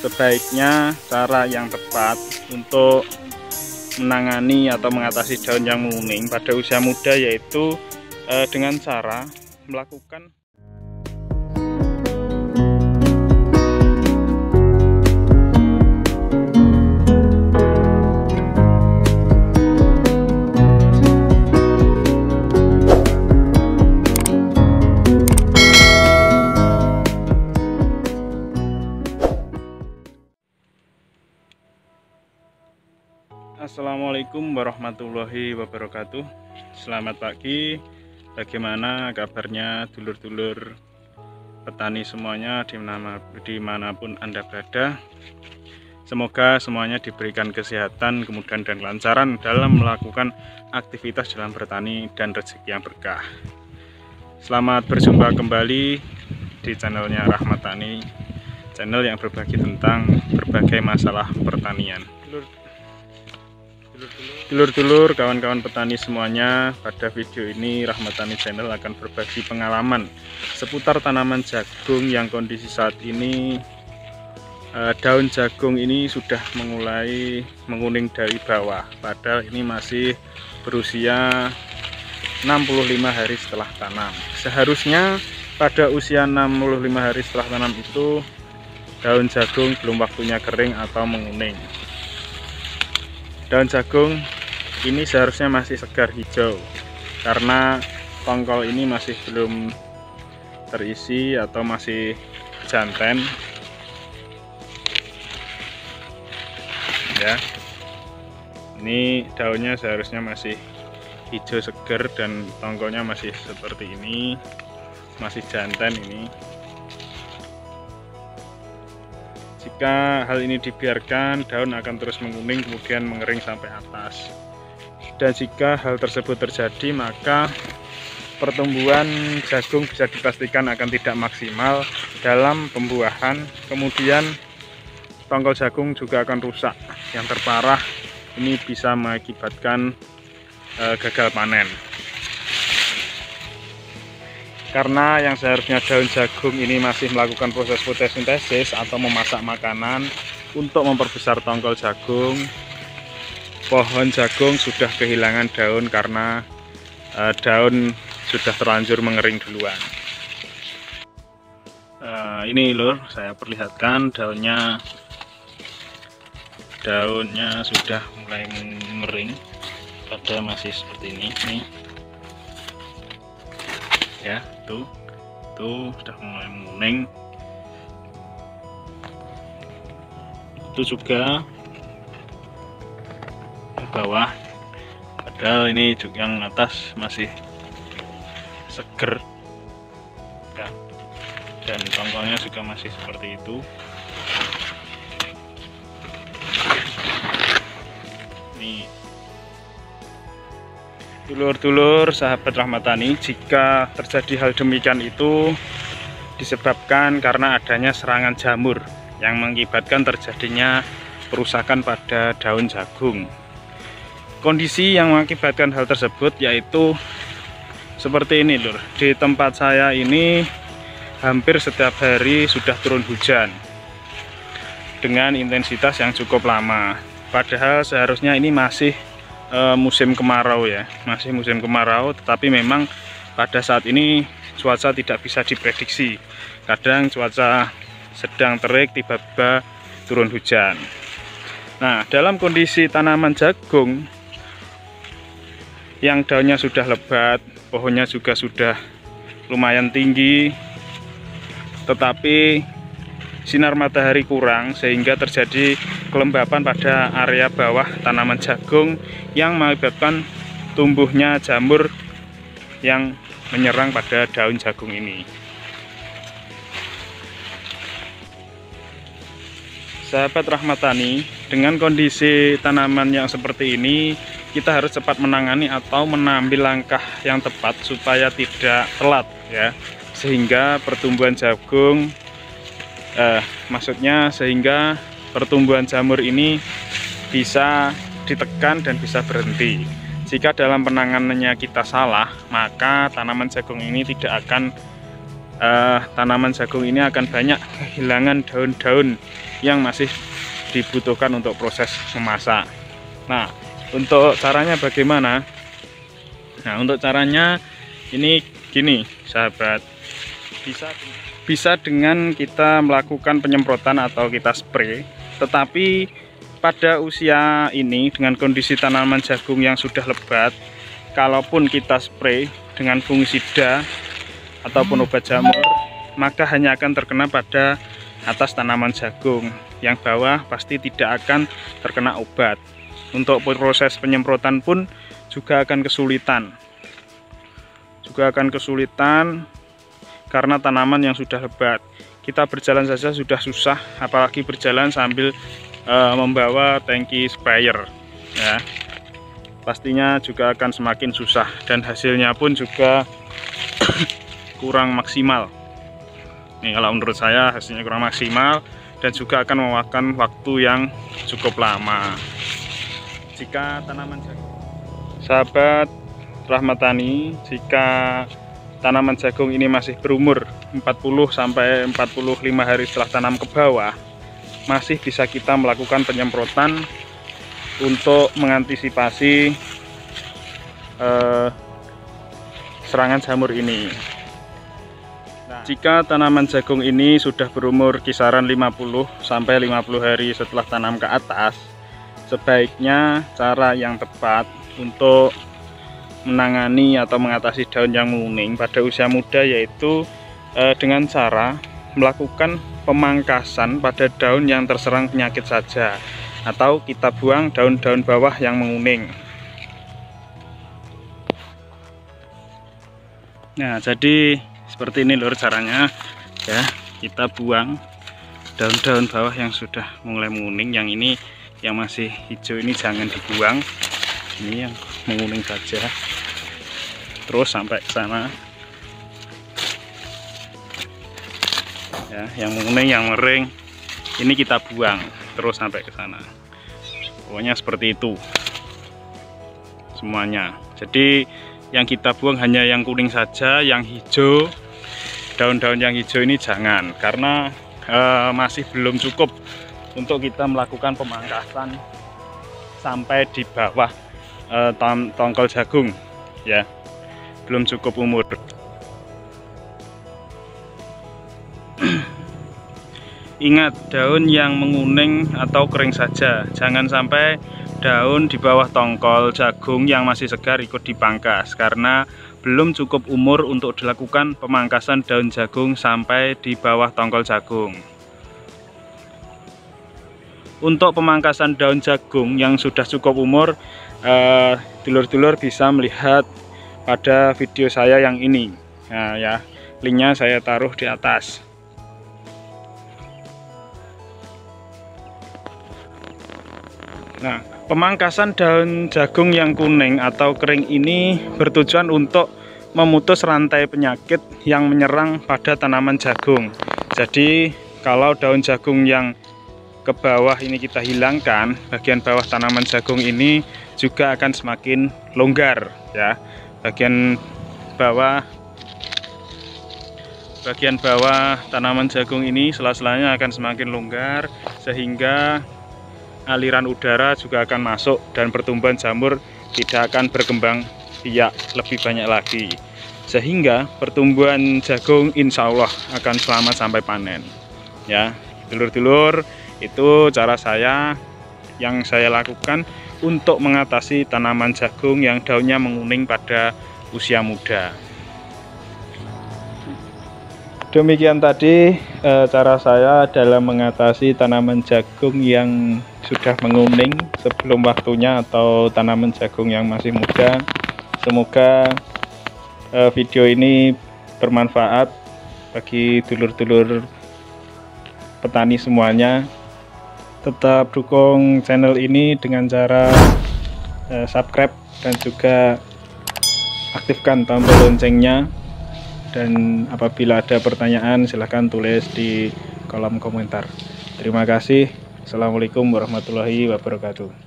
sebaiknya cara yang tepat untuk menangani atau mengatasi daun yang menguning pada usia muda yaitu dengan cara melakukan Assalamualaikum warahmatullahi wabarakatuh. Selamat pagi. Bagaimana kabarnya dulur-dulur petani semuanya dimanapun Anda berada? Semoga semuanya diberikan kesehatan, kemudahan dan kelancaran dalam melakukan aktivitas dalam bertani dan rezeki yang berkah. Selamat berjumpa kembali di channelnya Rahmat Tani, channel yang berbagi tentang berbagai masalah pertanian. Dulur-dulur, kawan-kawan petani semuanya, pada video ini Rahmat Tani Channel akan berbagi pengalaman seputar tanaman jagung yang kondisi saat ini daun jagung ini sudah mulai menguning dari bawah, padahal ini masih berusia 65 hari setelah tanam. Seharusnya pada usia 65 hari setelah tanam itu daun jagung belum waktunya kering atau menguning. Daun jagung ini seharusnya masih segar hijau karena tongkol ini masih belum terisi atau masih jantan ya. Ini daunnya seharusnya masih hijau segar dan tongkolnya masih seperti ini, masih jantan ini. Jika hal ini dibiarkan, daun akan terus menguning kemudian mengering sampai atas. Dan jika hal tersebut terjadi, maka pertumbuhan jagung bisa dipastikan akan tidak maksimal dalam pembuahan. Kemudian tongkol jagung juga akan rusak. Yang terparah ini bisa mengakibatkan gagal panen. Karena yang seharusnya daun jagung ini masih melakukan proses fotosintesis atau memasak makanan untuk memperbesar tongkol jagung, pohon jagung sudah kehilangan daun karena daun sudah terlanjur mengering duluan. Ini lur, saya perlihatkan daunnya sudah mulai mengering, pada masih seperti ini nih. Ya, tuh sudah mulai menguning. Itu juga ke bawah, padahal ini juga yang atas masih seger ya, dan tongkolnya juga masih seperti itu. Nih dulur-dulur sahabat Rahmat Tani, jika terjadi hal demikian itu disebabkan karena adanya serangan jamur yang mengakibatkan terjadinya perusakan pada daun jagung. Kondisi yang mengakibatkan hal tersebut yaitu seperti ini lur. Di tempat saya ini hampir setiap hari sudah turun hujan dengan intensitas yang cukup lama. Padahal seharusnya ini masih musim kemarau ya, masih musim kemarau, tetapi memang pada saat ini cuaca tidak bisa diprediksi. Kadang cuaca sedang terik, tiba-tiba turun hujan. Nah, dalam kondisi tanaman jagung yang daunnya sudah lebat, pohonnya juga sudah lumayan tinggi, tetapi sinar matahari kurang sehingga terjadi kelembapan pada area bawah tanaman jagung yang mengakibatkan tumbuhnya jamur yang menyerang pada daun jagung ini. Sahabat Rahmat Tani, dengan kondisi tanaman yang seperti ini, kita harus cepat menangani atau mengambil langkah yang tepat supaya tidak telat ya, sehingga pertumbuhan jagung sehingga pertumbuhan jamur ini bisa ditekan dan bisa berhenti. Jika dalam penanganannya kita salah, maka tanaman jagung ini tidak akan tanaman jagung ini akan banyak kehilangan daun-daun yang masih dibutuhkan untuk proses memasak. Nah, untuk caranya bagaimana? Nah, untuk caranya ini gini sahabat, bisa dengan kita melakukan penyemprotan atau kita spray. Tetapi pada usia ini dengan kondisi tanaman jagung yang sudah lebat, kalaupun kita spray dengan fungisida ataupun obat jamur, maka hanya akan terkena pada atas tanaman jagung, yang bawah pasti tidak akan terkena obat. Untuk proses penyemprotan pun juga akan kesulitan karena tanaman yang sudah lebat. Kita berjalan saja sudah susah, apalagi berjalan sambil membawa tangki sprayer ya. Pastinya juga akan semakin susah dan hasilnya pun juga kurang maksimal. Nih, kalau menurut saya hasilnya kurang maksimal dan juga akan memakan waktu yang cukup lama. Jika tanaman jagung, sahabat Rahmat Tani, jika tanaman jagung ini masih berumur 40 sampai 45 hari setelah tanam ke bawah, masih bisa kita melakukan penyemprotan untuk mengantisipasi serangan jamur ini. Nah, jika tanaman jagung ini sudah berumur kisaran 50 sampai 50 hari setelah tanam ke atas, sebaiknya cara yang tepat untuk menangani atau mengatasi daun yang menguning pada usia muda yaitu dengan cara melakukan pemangkasan pada daun yang terserang penyakit saja, atau kita buang daun-daun bawah yang menguning. Nah, jadi seperti ini lur caranya ya, kita buang daun-daun bawah yang sudah mulai menguning. Yang ini yang masih hijau ini jangan dibuang, ini yang menguning saja, terus sampai ke sana ya. Yang menguning, yang mering ini kita buang terus sampai ke sana. Pokoknya seperti itu semuanya. Jadi yang kita buang hanya yang kuning saja, yang hijau, daun-daun yang hijau ini jangan, karena masih belum cukup untuk kita melakukan pemangkasan sampai di bawah tongkol jagung ya, belum cukup umur. Ingat, daun yang menguning atau kering saja, jangan sampai daun di bawah tongkol jagung yang masih segar ikut dipangkas, karena belum cukup umur untuk dilakukan pemangkasan daun jagung sampai di bawah tongkol jagung. Untuk pemangkasan daun jagung yang sudah cukup umur, dulur-dulur bisa melihat pada video saya yang ini. Nah ya, linknya saya taruh di atas. Nah, pemangkasan daun jagung yang kuning atau kering ini bertujuan untuk memutus rantai penyakit yang menyerang pada tanaman jagung. Jadi kalau daun jagung yang ke bawah ini kita hilangkan, bagian bawah tanaman jagung ini juga akan semakin longgar ya. Bagian bawah tanaman jagung ini sela-selanya akan semakin longgar, sehingga aliran udara juga akan masuk dan pertumbuhan jamur tidak akan berkembang biak lebih banyak lagi, sehingga pertumbuhan jagung insya Allah akan selamat sampai panen ya. Dulur-dulur, itu cara saya yang saya lakukan untuk mengatasi tanaman jagung yang daunnya menguning pada usia muda. Demikian tadi cara saya dalam mengatasi tanaman jagung yang sudah menguning sebelum waktunya atau tanaman jagung yang masih muda. Semoga video ini bermanfaat bagi dulur-dulur petani semuanya. Tetap dukung channel ini dengan cara subscribe dan juga aktifkan tombol loncengnya. Dan apabila ada pertanyaan silahkan tulis di kolom komentar. Terima kasih. Assalamualaikum warahmatullahi wabarakatuh.